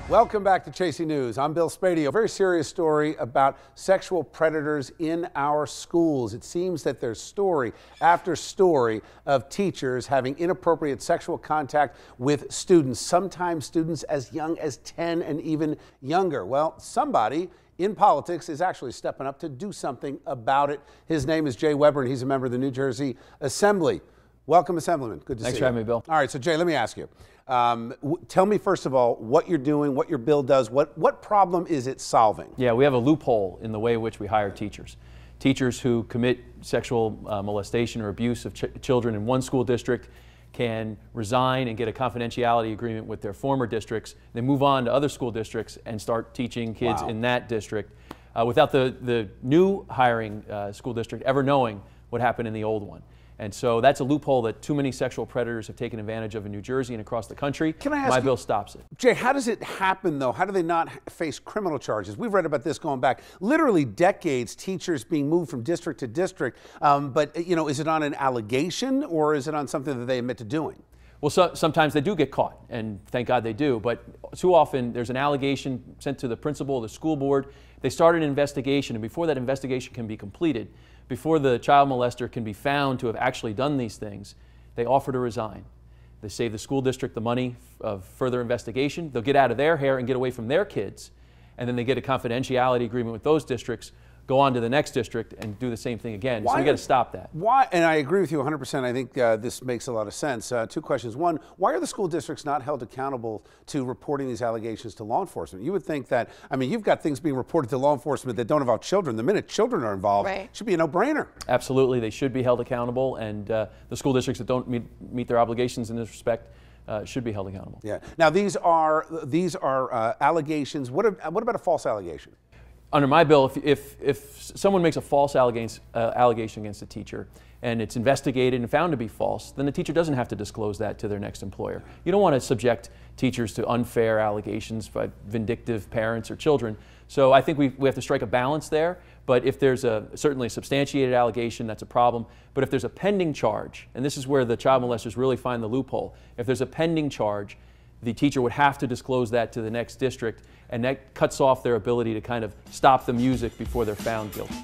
Welcome back to Chasing News. I'm Bill Spadio. A very serious story about sexual predators in our schools. It seems that there's story after story of teachers having inappropriate sexual contact with students, sometimes students as young as 10 and even younger. Well, somebody in politics is actually stepping up to do something about it. His name is Jay Weber, and he's a member of the New Jersey Assembly. Welcome, Assemblyman. Good to see you. Thanks for having me, Bill. All right, so Jay, let me ask you. Tell me, first of all, what you're doing, what your bill does, what problem is it solving? Yeah, we have a loophole in the way in which we hire teachers. Teachers who commit sexual molestation or abuse of children in one school district can resign and get a confidentiality agreement with their former districts. They move on to other school districts and start teaching kids in that district without the new hiring school district ever knowing what happened in the old one. And so that's a loophole that too many sexual predators have taken advantage of in New Jersey and across the country. Can I ask My bill stops it. Jay, how does it happen, though? How do they not face criminal charges? We've read about this going back literally decades, teachers being moved from district to district. But, you know, is it on an allegation or is it on something that they admit to doing? Well, sometimes they do get caught, and thank God they do, but too often there's an allegation sent to the principal or the school board. They start an investigation, and before that investigation can be completed, before the child molester can be found to have actually done these things, they offer to resign. They save the school district the money of further investigation. They'll get out of their hair and get away from their kids, and then they get a confidentiality agreement with those districts, go on to the next district and do the same thing again. So we got to stop that. Why? And I agree with you 100%. I think this makes a lot of sense. Two questions. One, why are the school districts not held accountable to reporting these allegations to law enforcement? You would think that, I mean, you've got things being reported to law enforcement that don't involve children. The minute children are involved, it should be a no-brainer. Absolutely. They should be held accountable, and the school districts that don't meet their obligations in this respect should be held accountable. Yeah. Now, these are allegations. What about a false allegation? Under my bill, if someone makes a false allegation against a teacher and it's investigated and found to be false, then the teacher doesn't have to disclose that to their next employer. You don't want to subject teachers to unfair allegations by vindictive parents or children. So I think we have to strike a balance there. But if there's certainly a substantiated allegation, that's a problem. But if there's a pending charge, and this is where the child molesters really find the loophole, if there's a pending charge, the teacher would have to disclose that to the next district, and that cuts off their ability to kind of stop the music before they're found guilty.